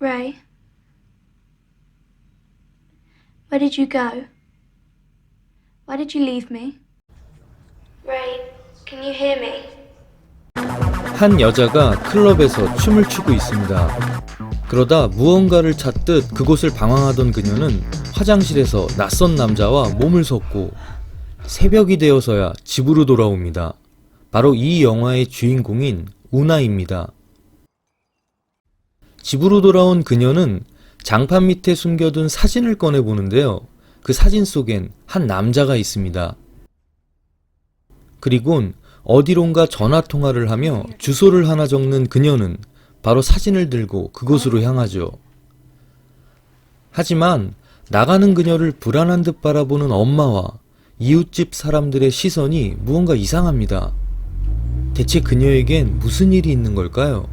Ray, where did you go? Why did you leave me? Ray, can you hear me? 한 여자가 클럽에서 춤을 추고 있습니다. 그러다 무언가를 찾듯 그곳을 방황하던 그녀는 화장실에서 낯선 남자와 몸을 섞고 새벽이 되어서야 집으로 돌아옵니다. 바로 이 영화의 주인공인 우나입니다. 집으로 돌아온 그녀는 장판 밑에 숨겨둔 사진을 꺼내보는데요. 그 사진 속엔 한 남자가 있습니다. 그리곤 어디론가 전화통화를 하며 주소를 하나 적는 그녀는 바로 사진을 들고 그곳으로 향하죠. 하지만 나가는 그녀를 불안한 듯 바라보는 엄마와 이웃집 사람들의 시선이 무언가 이상합니다. 대체 그녀에겐 무슨 일이 있는 걸까요?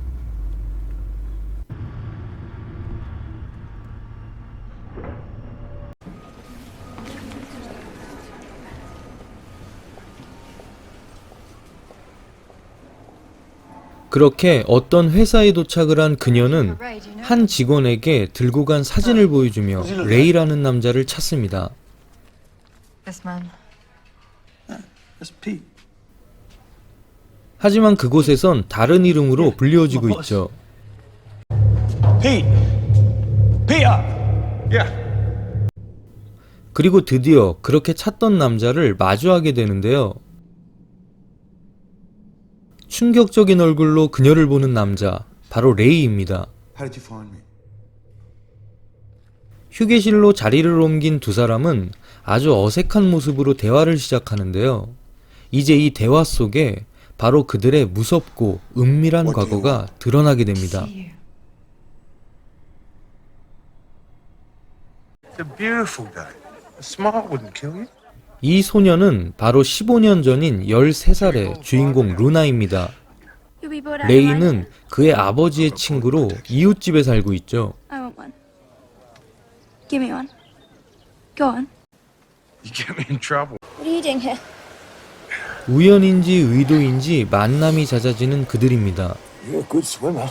그렇게 어떤 회사에 도착을 한 그녀는 한 직원에게 들고 간 사진을 보여주며 레이라는 남자를 찾습니다. This man. That's Pete. 하지만 그곳에선 다른 이름으로 불리워지고 있죠. Pete! Peter! Yeah. 그리고 드디어 그렇게 찾던 남자를 마주하게 되는데요. 충격적인 얼굴로 그녀를 보는 남자, 바로 레이입니다. How did you find me? 휴게실로 자리를 옮긴 두 사람은 아주 어색한 모습으로 대화를 시작하는데요. 이제 이 대화 속에 바로 그들의 무섭고 은밀한 과거가 드러나게 됩니다. It's a beautiful day. A smile wouldn't kill you. 이 소녀는 바로 15년 전인 13살의 주인공 루나입니다. You'll be bored out of 레이는 mine. 그의 아버지의 친구로 이웃집에 살고 있죠. I want one. Give me one. Go on. You get me in trouble. What are you doing here? 우연인지 의도인지 만남이 잦아지는 그들입니다. You're a good swimmer.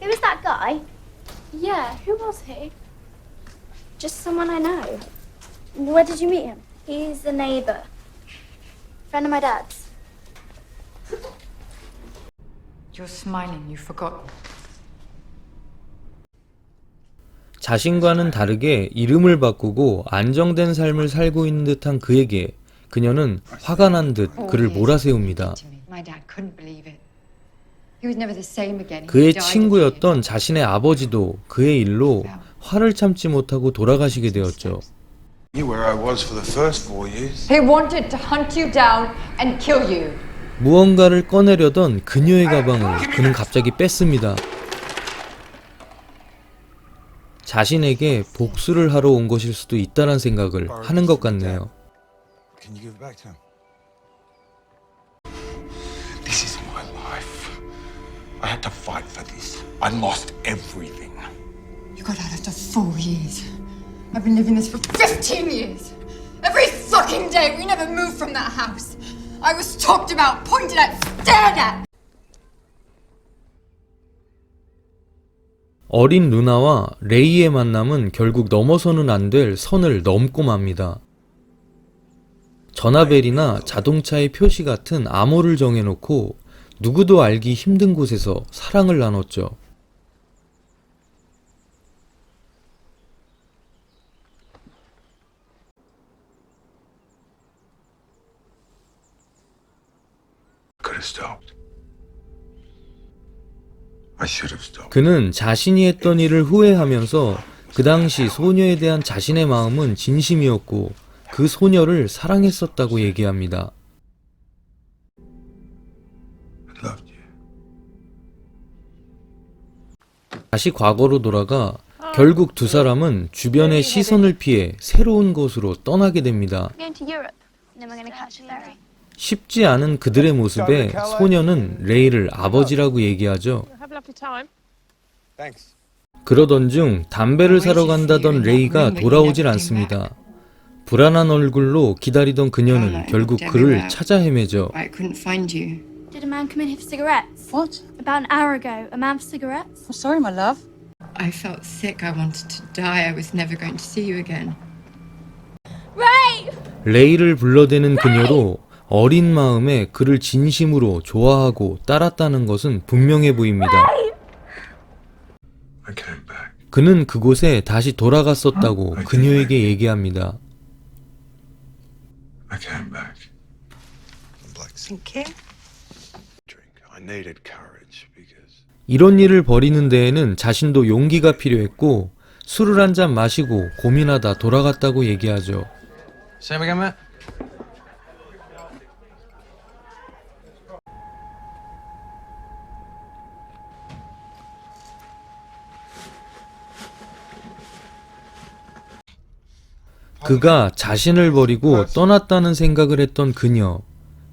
Who was that guy? Yeah, who was he? Just someone I know. Where did you meet him? He's a neighbour. Friend of my dad's. You're smiling, you forgot. 자신과는 다르게 이름을 바꾸고 안정된 삶을 살고 있는 듯한 그에게 그녀는 화가 난 듯 그를 몰아세웁니다. My dad couldn't believe it. He was never the same again. He 그의 died 친구였던 자신의 아버지도 그의 일로 화를 참지 못하고 돌아가시게 되었죠. Knew where I was for the first 4 years. He wanted to hunt you down and kill you. 무언가를 꺼내려던 그녀의 가방을 그는 갑자기 뺐습니다. 자신에게 복수를 하러 온 것일 수도 있다는 생각을 하는 것 같네요. Can you give it back to him? This is my life. I had to fight for this. I lost everything. You got out after 4 years. I've been living this for 15 years. Every fucking day we never moved from that house. I was talked about, pointed at, stared at. 어린 루나와 레이의 만남은 결국 넘어서는 안 될 선을 넘고 맙니다. 전화벨이나 자동차의 표시 같은 암호를 정해놓고 누구도 알기 힘든 곳에서 사랑을 나눴죠. Could have stopped. I should have stopped. 그는 자신이 했던 일을 후회하면서 그 당시 소녀에 대한 자신의 마음은 진심이었고 그 소녀를 사랑했었다고 얘기합니다. I loved you. 다시 과거로 돌아가 결국 두 사람은 주변의 시선을 피해 새로운 곳으로 떠나게 됩니다. We're going to Europe. And then we're going to catch a ferry. 쉽지 않은 그들의 모습에 소녀는 레이를 아버지라고 얘기하죠. Have a lovely time. Thanks. 그러던 중 담배를 사러 간다던 레이가 돌아오질 않습니다. 불안한 얼굴로 기다리던 그녀는 결국 그를 찾아 헤매죠. I couldn't find you. Did a man come in here for cigarettes? What? About an hour ago, a man for cigarettes? Oh, sorry, my love. I felt sick. I wanted to die. I was never going to see you again. Ray! 레이를 불러대는 그녀로 어린 마음에 그를 진심으로 좋아하고 따랐다는 것은 분명해 보입니다. I came back. 그는 그곳에 다시 돌아갔었다고 그녀에게 얘기합니다. I came back. Thank you. Drink. I needed courage because 이런 일을 벌이는 데에는 자신도 용기가 필요했고 술을 한 잔 마시고 고민하다 돌아갔다고 얘기하죠. Same again, Matt? 그가 자신을 버리고 떠났다는 생각을 했던 그녀,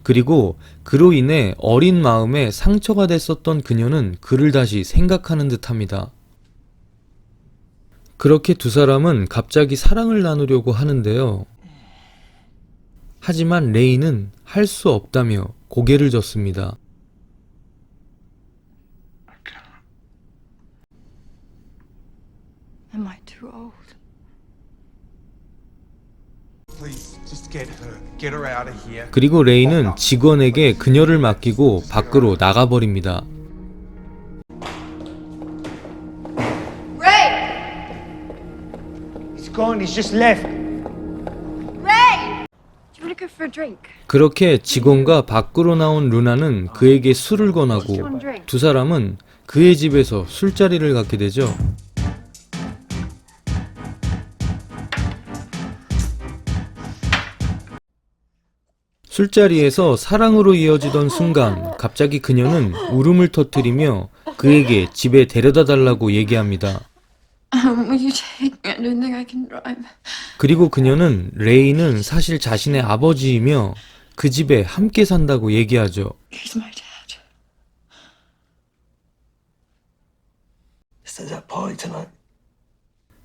그리고 그로 인해 어린 마음에 상처가 됐었던 그녀는 그를 다시 생각하는 듯합니다. 그렇게 두 사람은 갑자기 사랑을 나누려고 하는데요. 하지만 레이는 할 수 없다며 고개를 젓습니다. Am I too old? please just get her. Get her out of here. 그리고 레이는 직원에게 그녀를 맡기고 밖으로 나가버립니다. He's gone. He's just left. Do you want to go for a drink? 그렇게 직원과 밖으로 나온 루나는 그에게 술을 권하고 두 사람은 그의 집에서 술자리를 갖게 되죠. 술자리에서 사랑으로 이어지던 순간 갑자기 그녀는 울음을 터뜨리며 그에게 집에 데려다 달라고 얘기합니다. Will you take me? I don't think I can drive. 그리고 그녀는 레이는 사실 자신의 아버지이며 그 집에 함께 산다고 얘기하죠. He's my dad. Is that party tonight?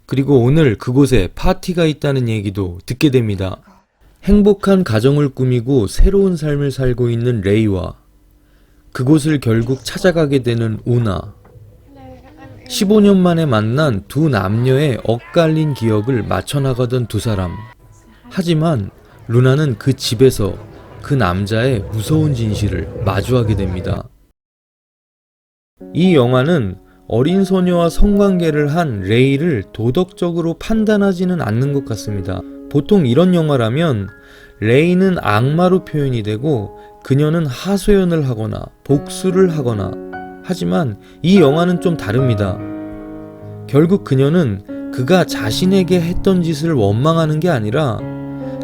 그리고 오늘 그곳에 파티가 있다는 얘기도 듣게 됩니다. 행복한 가정을 꾸미고 새로운 삶을 살고 있는 레이와 그곳을 결국 찾아가게 되는 우나. 15년 만에 만난 두 남녀의 엇갈린 기억을 맞춰나가던 두 사람. 하지만 루나는 그 집에서 그 남자의 무서운 진실을 마주하게 됩니다. 이 영화는 어린 소녀와 성관계를 한 레이를 도덕적으로 판단하지는 않는 것 같습니다. 보통 이런 영화라면 레이는 악마로 표현이 되고 그녀는 하소연을 하거나 복수를 하거나, 하지만 이 영화는 좀 다릅니다. 결국 그녀는 그가 자신에게 했던 짓을 원망하는 게 아니라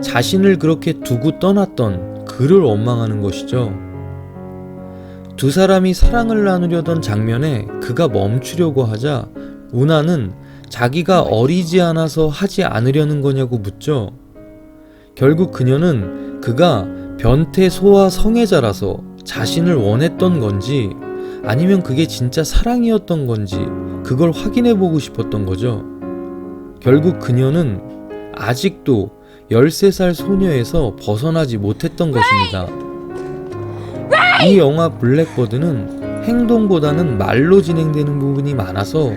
자신을 그렇게 두고 떠났던 그를 원망하는 것이죠. 두 사람이 사랑을 나누려던 장면에 그가 멈추려고 하자 우나는 자기가 어리지 않아서 하지 않으려는 거냐고 묻죠. 결국 그녀는 그가 변태 소아 성애자라서 자신을 원했던 건지 아니면 그게 진짜 사랑이었던 건지 그걸 확인해 보고 싶었던 거죠. 결국 그녀는 아직도 13살 소녀에서 벗어나지 못했던 것입니다. 이 영화 블랙버드는 행동보다는 말로 진행되는 부분이 많아서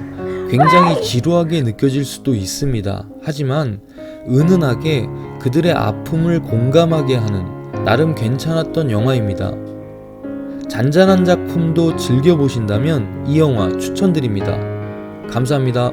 굉장히 지루하게 느껴질 수도 있습니다. 하지만 은은하게 그들의 아픔을 공감하게 하는 나름 괜찮았던 영화입니다. 잔잔한 작품도 즐겨보신다면 이 영화 추천드립니다. 감사합니다.